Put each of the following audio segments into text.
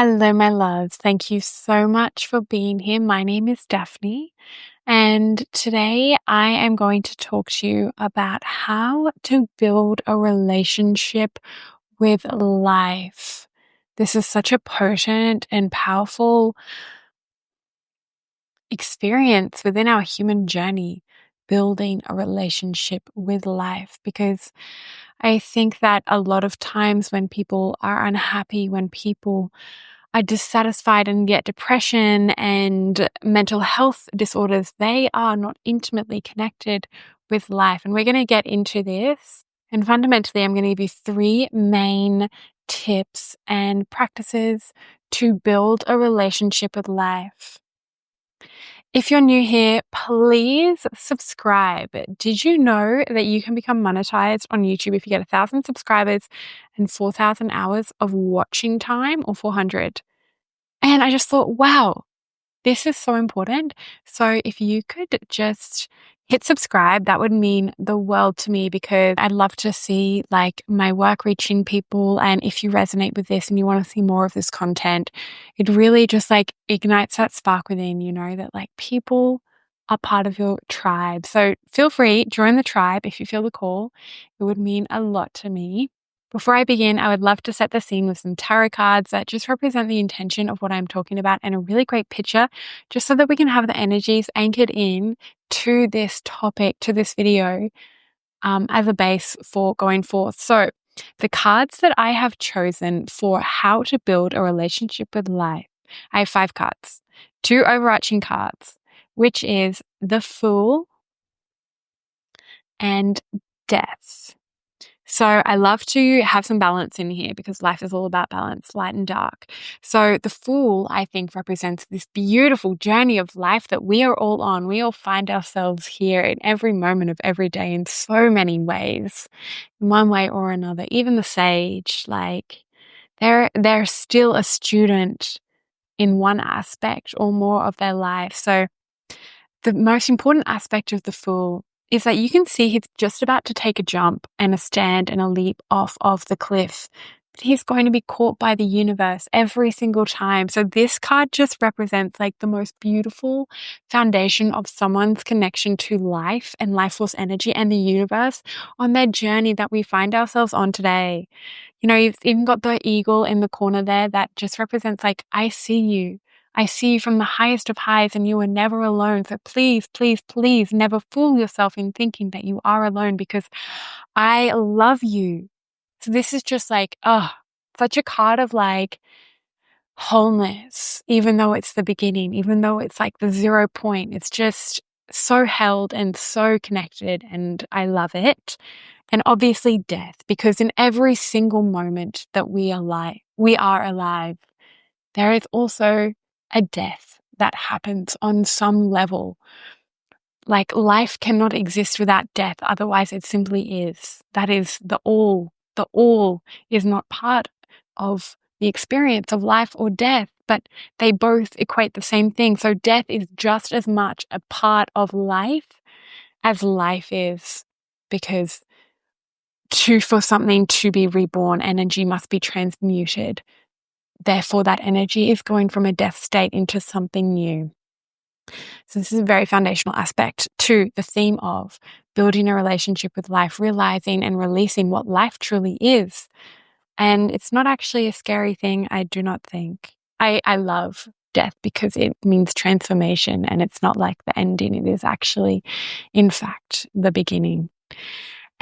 Hello, my loves. Thank you so much for being here. My name is Daphne, and today I am going to talk to you about how to build a relationship with life. This is such a potent and powerful experience within our human journey, building a relationship with life, because I think that a lot of times when people are unhappy, when people are dissatisfied and get depression and mental health disorders, they are not intimately connected with life. And we're going to get into this. And fundamentally, I'm going to give you three main tips and practices to build a relationship with life. If you're new here, please subscribe. Did you know that you can become monetized on YouTube if you get 1,000 subscribers and 4,000 hours of watching time, or 400? And I just thought, wow, this is so important. So if you could just hit subscribe, that would mean the world to me, because I'd love to see like my work reaching people. And if you resonate with this and you want to see more of this content, it really just like ignites that spark within, that like people are part of your tribe. So feel free, join the tribe if you feel the call. It would mean a lot to me. Before I begin, I would love to set the scene with some tarot cards that just represent the intention of what I'm talking about, and a really great picture, just so that we can have the energies anchored in to this topic, to this video, as a base for going forth. So the cards that I have chosen for how to build a relationship with life, I have 5 cards, 2 overarching cards, which is the Fool and Death. So I love to have some balance in here, because life is all about balance, light and dark. So the Fool, I think, represents this beautiful journey of life that we are all on. We all find ourselves here in every moment of every day in so many ways, in one way or another. Even the Sage, like they're still a student in one aspect or more of their life. So the most important aspect of the Fool is that you can see he's just about to take a jump and a stand and a leap off of the cliff. But he's going to be caught by the universe every single time. So this card just represents like the most beautiful foundation of someone's connection to life and life force energy and the universe on their journey that we find ourselves on today. You've even got the eagle in the corner there that just represents like, I see you. I see you from the highest of highs, and you are never alone. So please, please, please never fool yourself in thinking that you are alone, because I love you. So this is just like, such a card of like wholeness, even though it's the beginning, even though it's like the 0 point. It's just so held and so connected, and I love it. And obviously death, because in every single moment that we are alive, there is also a death that happens on some level. Like life cannot exist without death. Otherwise it simply is. That is the all. The all is not part of the experience of life or death, but they both equate the same thing. So death is just as much a part of life as life is, because for something to be reborn, energy must be transmuted. Therefore, that energy is going from a death state into something new. So this is a very foundational aspect to the theme of building a relationship with life, realizing and releasing what life truly is. And it's not actually a scary thing, I do not think. I love death because it means transformation, and it's not like the ending. It is actually, in fact, the beginning.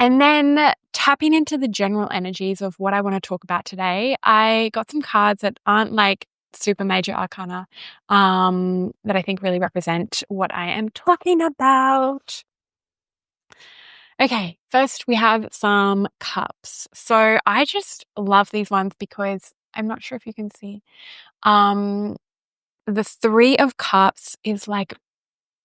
And then tapping into the general energies of what I want to talk about today, I got some cards that aren't like super major arcana, that I think really represent what I am talking about. Okay, first we have some cups. So I just love these ones because I'm not sure if you can see. The 3 of Cups is like,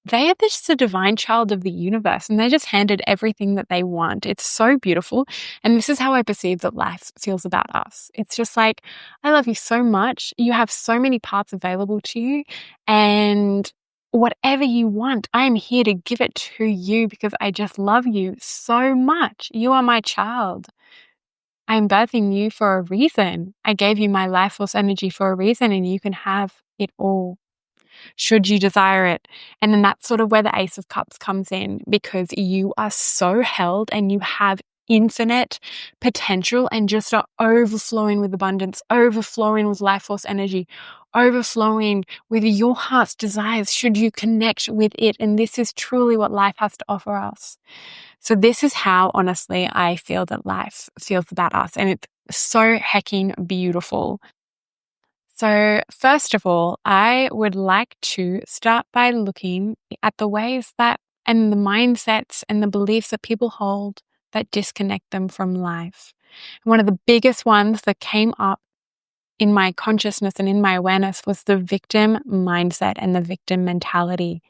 they are just a divine child of the universe, and they're just handed everything that they want. It's so beautiful. And this is how I perceive that life feels about us. It's just like, I love you so much. You have so many parts available to you, and whatever you want, I am here to give it to you, because I just love you so much. You are my child. I'm birthing you for a reason. I gave you my life force energy for a reason, and you can have it all should you desire it. And then that's sort of where the Ace of Cups comes in, because you are so held and you have infinite potential and just are overflowing with abundance, overflowing with life force energy, overflowing with your heart's desires should you connect with it. And this is truly what life has to offer us. So this is how, honestly, I feel that life feels about us. And it's so hecking beautiful. So, first of all, I would like to start by looking at the ways that and the mindsets and the beliefs that people hold that disconnect them from life. One of the biggest ones that came up in my consciousness and in my awareness was the victim mindset and the victim mentality.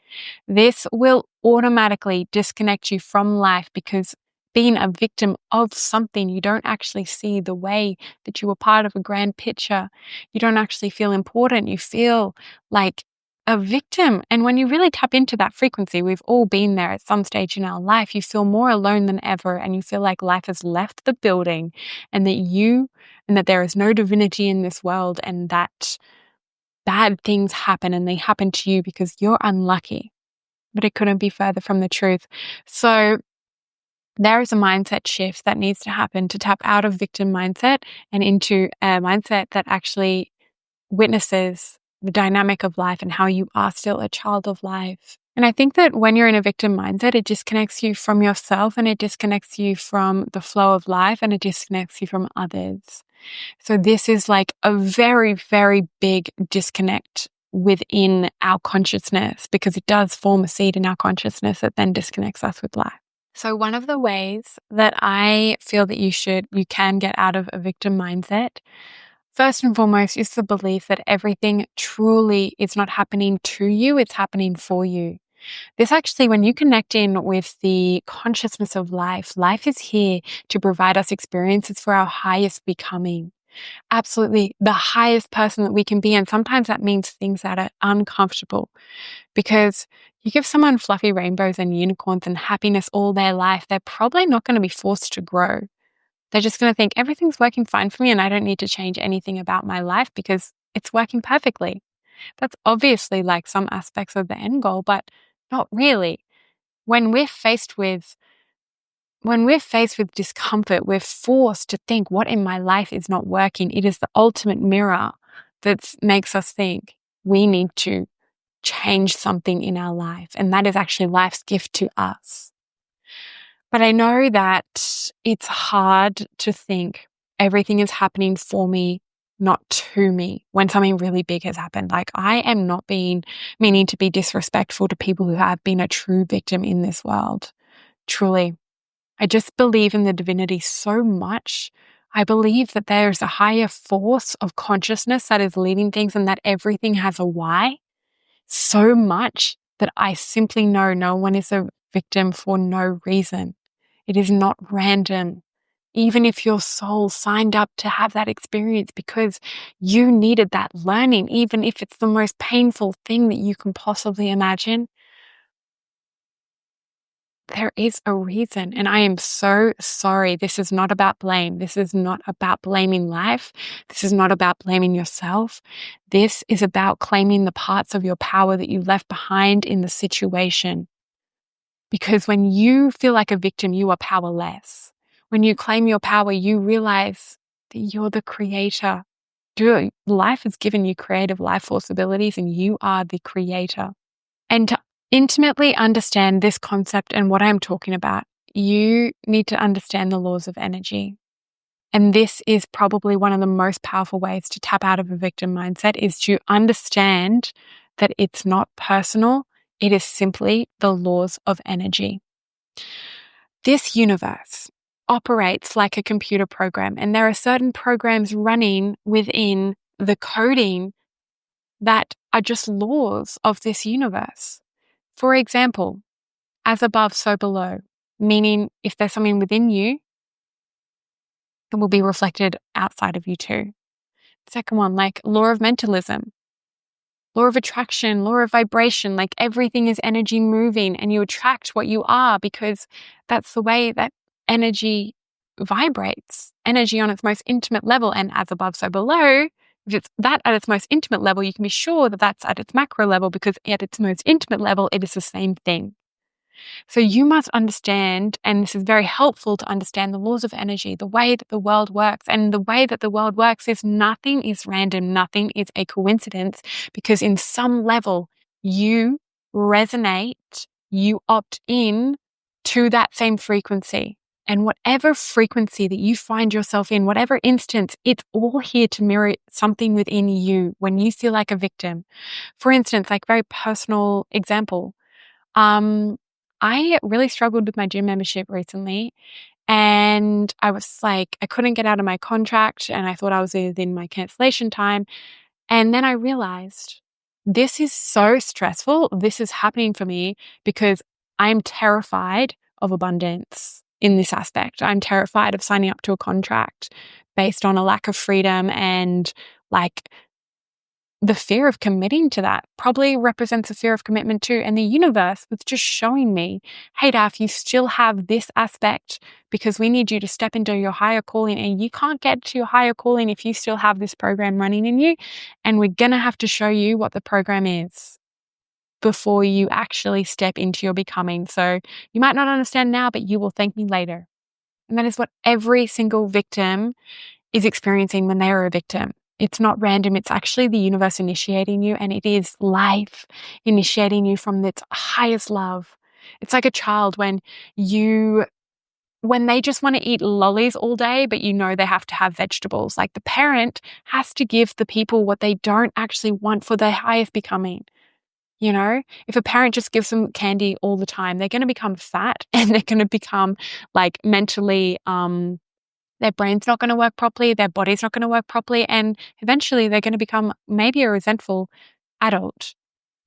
This will automatically disconnect you from life, because being a victim of something, you don't actually see the way that you were part of a grand picture. You don't actually feel important. You feel like a victim. And when you really tap into that frequency, we've all been there at some stage in our life, you feel more alone than ever, and you feel like life has left the building, and that there is no divinity in this world, and that bad things happen, and they happen to you because you're unlucky. But it couldn't be further from the truth. So there is a mindset shift that needs to happen to tap out of victim mindset and into a mindset that actually witnesses the dynamic of life and how you are still a child of life. And I think that when you're in a victim mindset, it disconnects you from yourself, and it disconnects you from the flow of life, and it disconnects you from others. So this is like a very, very big disconnect within our consciousness, because it does form a seed in our consciousness that then disconnects us with life. So one of the ways that I feel that you can get out of a victim mindset, first and foremost, is the belief that everything truly is not happening to you, it's happening for you. This actually, when you connect in with the consciousness of life, life is here to provide us experiences for our highest becoming. Absolutely the highest person that we can be. And sometimes that means things that are uncomfortable, because you give someone fluffy rainbows and unicorns and happiness all their life, they're probably not going to be forced to grow. They're just going to think everything's working fine for me and I don't need to change anything about my life because it's working perfectly. That's obviously like some aspects of the end goal, but not really. When we're faced with discomfort, we're forced to think, what in my life is not working? It is the ultimate mirror that makes us think we need to change something in our life. And that is actually life's gift to us. But I know that it's hard to think everything is happening for me, not to me, when something really big has happened. Like, I am not meaning to be disrespectful to people who have been a true victim in this world. Truly. I just believe in the divinity so much. I believe that there's a higher force of consciousness that is leading things, and that everything has a why, so much that I simply know no one is a victim for no reason. It is not random. Even if your soul signed up to have that experience because you needed that learning, even if it's the most painful thing that you can possibly imagine, there is a reason. And I am so sorry. This is not about blame. This is not about blaming life. This is not about blaming yourself. This is about claiming the parts of your power that you left behind in the situation. Because when you feel like a victim, you are powerless. When you claim your power, you realize that you're the creator. Life has given you creative life force abilities, and you are the creator. And to intimately understand this concept and what I'm talking about, you need to understand the laws of energy. And this is probably one of the most powerful ways to tap out of a victim mindset, is to understand that it's not personal. It is simply the laws of energy. This universe operates like a computer program, and there are certain programs running within the coding that are just laws of this universe. For example, as above, so below, meaning if there's something within you, it will be reflected outside of you too. Second one, like law of mentalism, law of attraction, law of vibration, like everything is energy moving and you attract what you are, because that's the way that energy vibrates energy on its most intimate level, and as above, so below. If it's that at its most intimate level, you can be sure that that's at its macro level, because at its most intimate level, it is the same thing. So you must understand, and this is very helpful to understand the laws of energy, the way that the world works. And the way that the world works is nothing is random, nothing is a coincidence, because in some level you resonate, you opt in to that same frequency. And whatever frequency that you find yourself in, whatever instance, it's all here to mirror something within you when you feel like a victim. For instance, like very personal example, I really struggled with my gym membership recently, and I was like, I couldn't get out of my contract, and I thought I was within my cancellation time. And then I realized this is so stressful. This is happening for me because I'm terrified of abundance in this aspect. I'm terrified of signing up to a contract based on a lack of freedom, and like the fear of committing to that probably represents a fear of commitment too. And the universe was just showing me, hey, Daph, you still have this aspect, because we need you to step into your higher calling, and you can't get to your higher calling if you still have this program running in you. And we're going to have to show you what the program is before you actually step into your becoming. So you might not understand now, but you will thank me later. And that is what every single victim is experiencing when they are a victim. It's not random. It's actually the universe initiating you, and it is life initiating you from its highest love. It's like a child when they just want to eat lollies all day, but you know they have to have vegetables. Like the parent has to give the people what they don't actually want for their highest becoming. You know, if a parent just gives them candy all the time, they're going to become fat, and they're going to become like mentally, their brain's not going to work properly, their body's not going to work properly, and eventually they're going to become maybe a resentful adult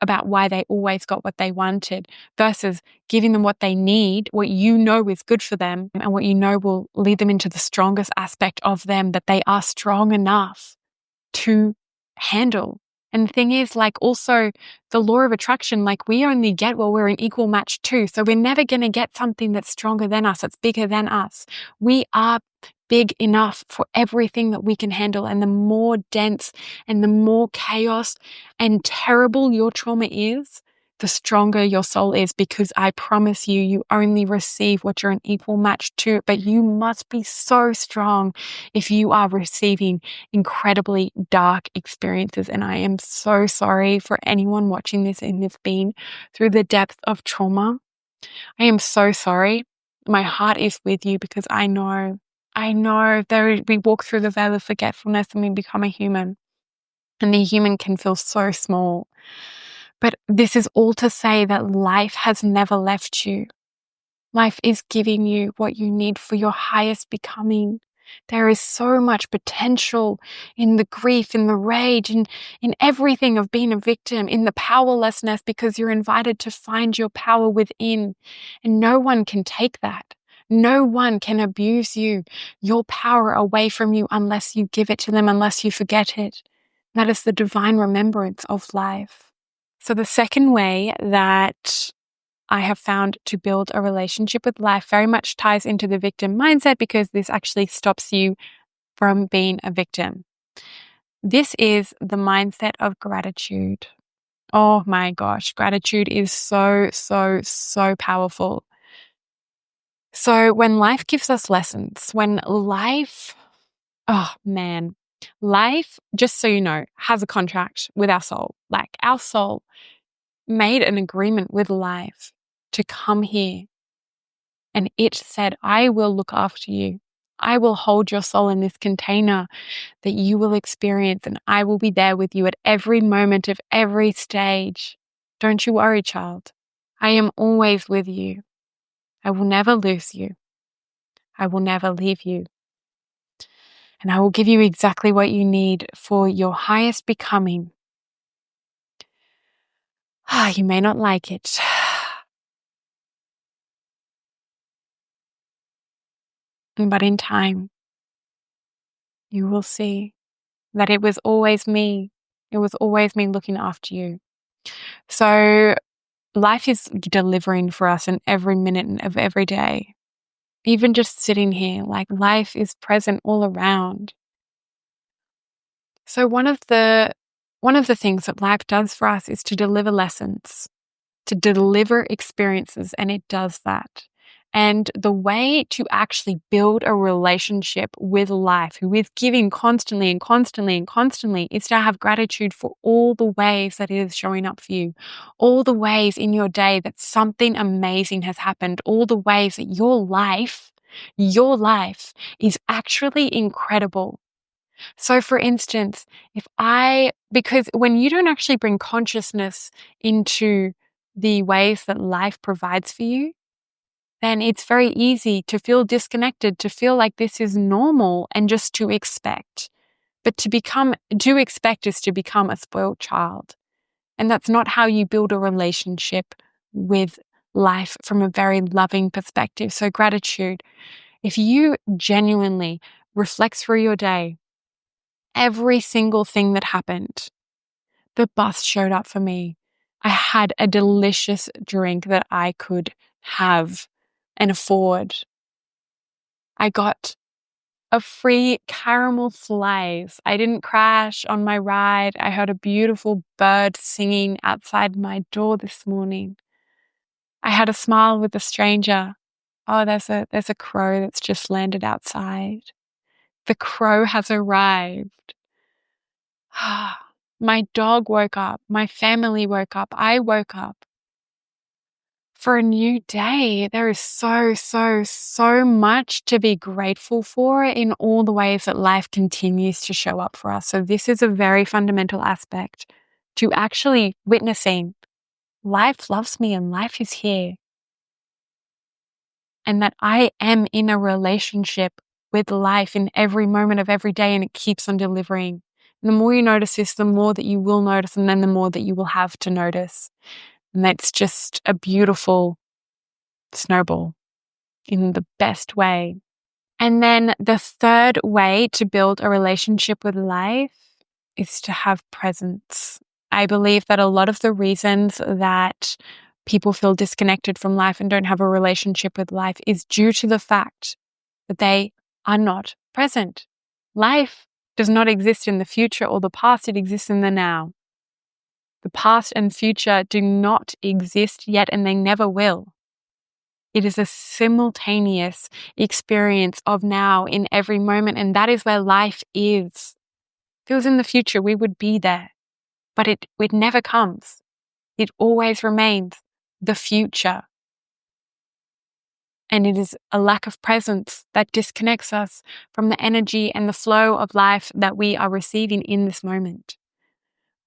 about why they always got what they wanted, versus giving them what they need, what you know is good for them, and what you know will lead them into the strongest aspect of them that they are strong enough to handle. And the thing is, like, also the law of attraction, like, we only get what we're an equal match to. So we're never going to get something that's stronger than us, that's bigger than us. We are big enough for everything that we can handle. And the more dense and the more chaos and terrible your trauma is, the stronger your soul is, because I promise you, you only receive what you're an equal match to. But you must be so strong if you are receiving incredibly dark experiences. And I am so sorry for anyone watching this and has been through the depth of trauma. I am so sorry. My heart is with you, because I know we walk through the veil of forgetfulness and we become a human. And the human can feel so small. But this is all to say that life has never left you. Life is giving you what you need for your highest becoming. There is so much potential in the grief, in the rage, in everything of being a victim, in the powerlessness, because you're invited to find your power within. And no one can take that. No one can abuse your power away from you, unless you give it to them, unless you forget it. That is the divine remembrance of life. So the second way that I have found to build a relationship with life very much ties into the victim mindset, because this actually stops you from being a victim. This is the mindset of gratitude. Oh my gosh, gratitude is so, so, so powerful. So when life gives us lessons, life, just so you know, has a contract with our soul. Like, our soul made an agreement with life to come here. And it said, I will look after you. I will hold your soul in this container that you will experience, and I will be there with you at every moment of every stage. Don't you worry, child. I am always with you. I will never lose you. I will never leave you. And I will give you exactly what you need for your highest becoming. You may not like it. But in time, you will see that it was always me. It was always me looking after you. So life is delivering for us in every minute of every day. Even just sitting here, like life is present all around. So one of the things that life does for us is to deliver lessons, to deliver experiences, and it does that. And the way to actually build a relationship with life, who is giving constantly and constantly and constantly, is to have gratitude for all the ways that it is showing up for you, all the ways in your day that something amazing has happened, all the ways that your life is actually incredible. So for instance, because when you don't actually bring consciousness into the ways that life provides for you, then it's very easy to feel disconnected, to feel like this is normal and just to expect. But to expect is to become a spoiled child. And that's not how you build a relationship with life from a very loving perspective. So gratitude, if you genuinely reflect through your day, every single thing that happened. The bus showed up for me. I had a delicious drink that I could have and afford. I got a free caramel slice. I didn't crash on my ride. I heard a beautiful bird singing outside my door this morning. I had a smile with a stranger. Oh, there's a crow that's just landed outside. The crow has arrived. My dog woke up. My family woke up. I woke up for a new day. There is so, so, so much to be grateful for in all the ways that life continues to show up for us. So this is a very fundamental aspect to actually witnessing life loves me and life is here. And that I am in a relationship with life in every moment of every day, and it keeps on delivering. And the more you notice this, the more that you will notice, and then the more that you will have to notice. And that's just a beautiful snowball in the best way. And then the third way to build a relationship with life is to have presence. I believe that a lot of the reasons that people feel disconnected from life and don't have a relationship with life is due to the fact that they are not present. Life does not exist in the future or the past, it exists in the now. The past and future do not exist yet, and they never will. It is a simultaneous experience of now in every moment, and that is where life is. If it was in the future, we would be there, but it never comes. It always remains the future. And it is a lack of presence that disconnects us from the energy and the flow of life that we are receiving in this moment.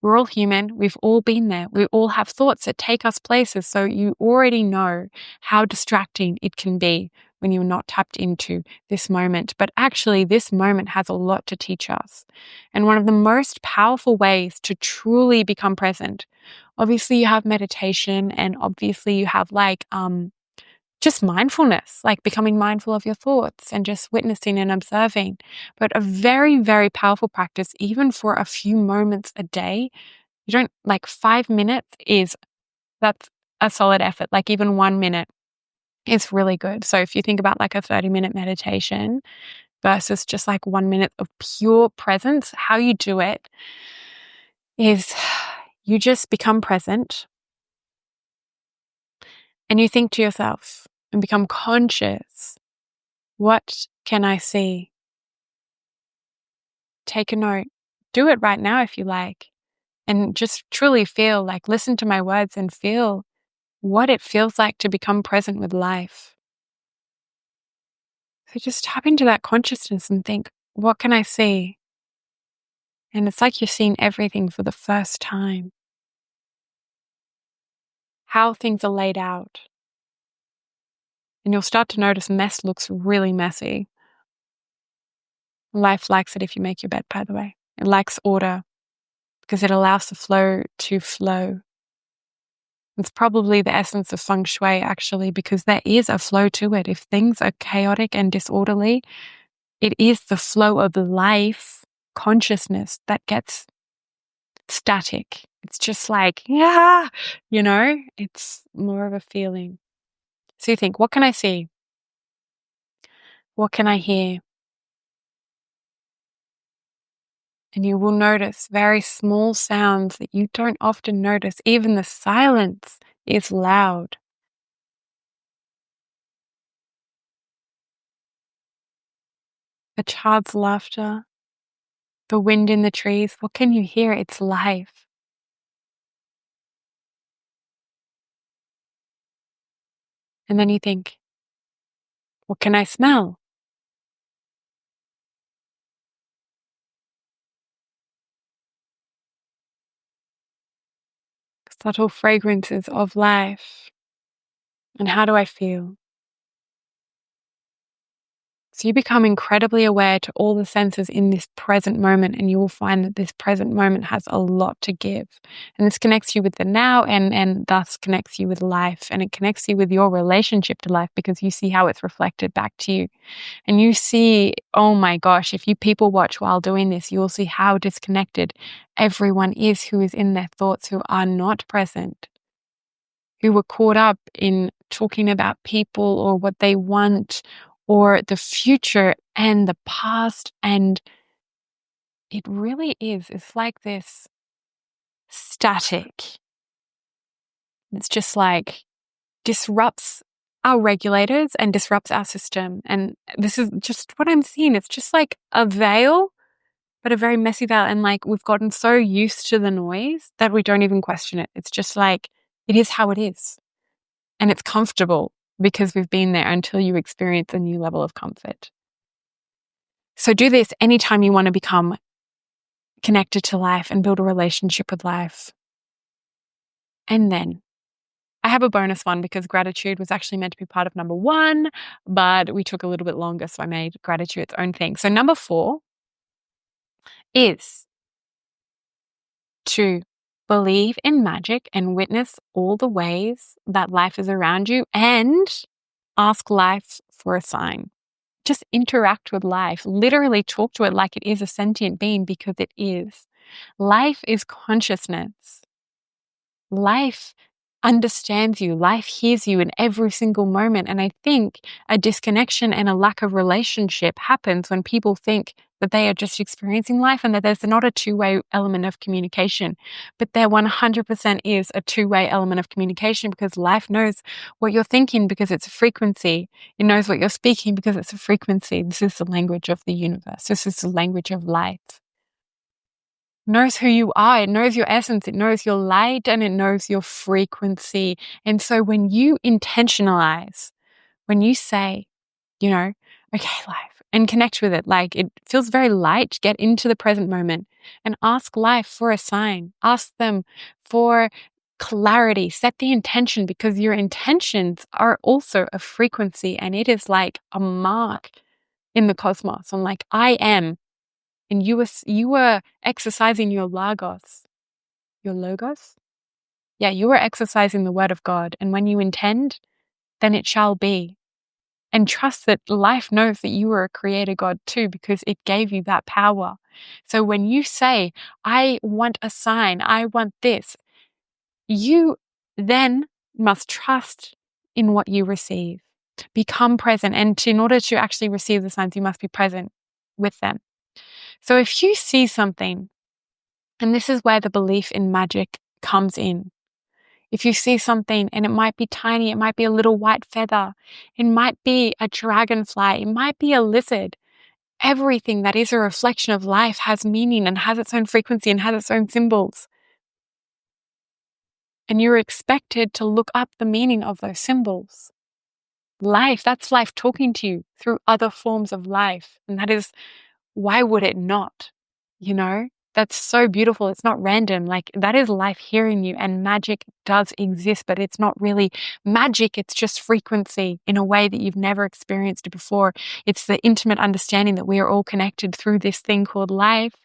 We're all human. We've all been there. We all have thoughts that take us places. So you already know how distracting it can be when you're not tapped into this moment. But actually, this moment has a lot to teach us. And one of the most powerful ways to truly become present, obviously you have meditation, and obviously you have just mindfulness, like becoming mindful of your thoughts and just witnessing and observing. But a very, very powerful practice, even for a few moments a day, 5 minutes that's a solid effort. Like even 1 minute is really good. So if you think about like a 30-minute meditation versus just like 1 minute of pure presence, how you do it is you just become present and you think to yourself and become conscious. What can I see? Take a note. Do it right now if you like. And just truly feel, like, listen to my words and feel what it feels like to become present with life. So just tap into that consciousness and think, what can I see? And it's like you're seeing everything for the first time. How things are laid out. And you'll start to notice mess looks really messy. Life likes it if you make your bed, by the way. It likes order because it allows the flow to flow. It's probably the essence of feng shui, actually, because there is a flow to it. If things are chaotic and disorderly, it is the flow of life consciousness that gets static. It's just like, yeah, it's more of a feeling. So you think, what can I see? What can I hear? And you will notice very small sounds that you don't often notice. Even the silence is loud. A child's laughter, the wind in the trees. What can you hear? It's life. And then you think, what can I smell? Subtle fragrances of life. And how do I feel? So you become incredibly aware to all the senses in this present moment, and you will find that this present moment has a lot to give. And this connects you with the now and thus connects you with life. And it connects you with your relationship to life because you see how it's reflected back to you. And you see, oh my gosh, if you people watch while doing this, you will see how disconnected everyone is who is in their thoughts, who are not present, who were caught up in talking about people or what they want or the future and the past. And it really is. It's like this static. It's just like disrupts our regulators and disrupts our system. And this is just what I'm seeing. It's just like a veil, but a very messy veil. And like we've gotten so used to the noise that we don't even question it. It's just like it is how it is. And it's comfortable because we've been there until you experience a new level of comfort. So do this anytime you want to become connected to life and build a relationship with life. And then I have a bonus one because gratitude was actually meant to be part of number 1, but we took a little bit longer, so I made gratitude its own thing. So number 4 is to believe in magic and witness all the ways that life is around you and ask life for a sign. Just interact with life. Literally talk to it like it is a sentient being because it is. Life is consciousness. Life understands you. Life hears you in every single moment. And I think a disconnection and a lack of relationship happens when people think that they are just experiencing life and that there's not a two-way element of communication. But there 100% is a two-way element of communication because life knows what you're thinking because it's a frequency. It knows what you're speaking because it's a frequency. This is the language of the universe. This is the language of life. Knows who you are. It knows your essence. It knows your light and it knows your frequency. And so when you intentionalize, when you say, okay, life, and connect with it, like it feels very light, get into the present moment and ask life for a sign. Ask them for clarity. Set the intention because your intentions are also a frequency and it is like a mark in the cosmos. I'm like, I am. And you were exercising your logos. Your logos? Yeah, you were exercising the word of God. And when you intend, then it shall be. And trust that life knows that you are a creator God too, because it gave you that power. So when you say, I want a sign, I want this, you then must trust in what you receive. Become present. And in order to actually receive the signs, you must be present with them. So if you see something, and this is where the belief in magic comes in. If you see something and it might be tiny, it might be a little white feather, it might be a dragonfly, it might be a lizard. Everything that is a reflection of life has meaning and has its own frequency and has its own symbols. And you're expected to look up the meaning of those symbols. Life, that's life talking to you through other forms of life. And that is, why would it not? That's so beautiful. It's not random. Like that is life hearing you, and magic does exist, but it's not really magic. It's just frequency in a way that you've never experienced it before. It's the intimate understanding that we are all connected through this thing called life,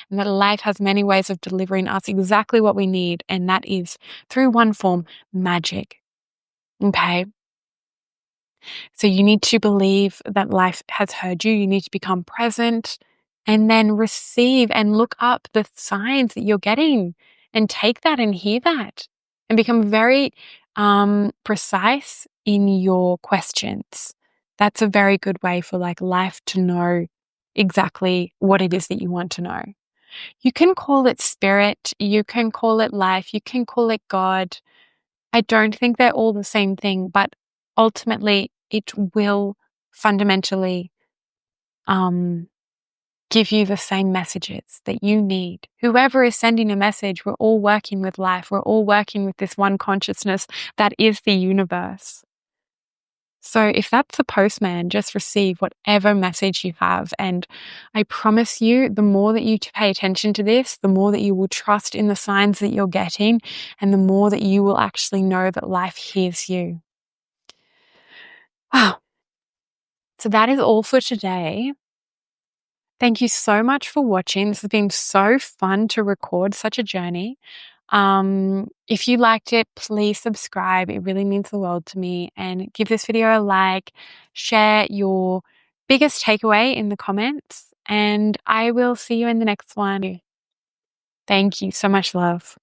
and that life has many ways of delivering us exactly what we need. And that is through one form, magic. Okay. So you need to believe that life has heard you. You need to become present and then receive and look up the signs that you're getting and take that and hear that and become very precise in your questions. that's a very good way for like life to know exactly what it is that you want to know. You can call it spirit, you can call it life, you can call it God. I don't think they're all the same thing, but ultimately it will fundamentally give you the same messages that you need. Whoever is sending a message, we're all working with life. We're all working with this one consciousness that is the universe. So if that's the postman, just receive whatever message you have. And I promise you, the more that you pay attention to this, the more that you will trust in the signs that you're getting, and the more that you will actually know that life hears you. Wow. So that is all for today. Thank you so much for watching. This has been so fun to record, such a journey. If you liked it, please subscribe. It really means the world to me. And give this video a like, share your biggest takeaway in the comments, and I will see you in the next one. Thank you. So much love.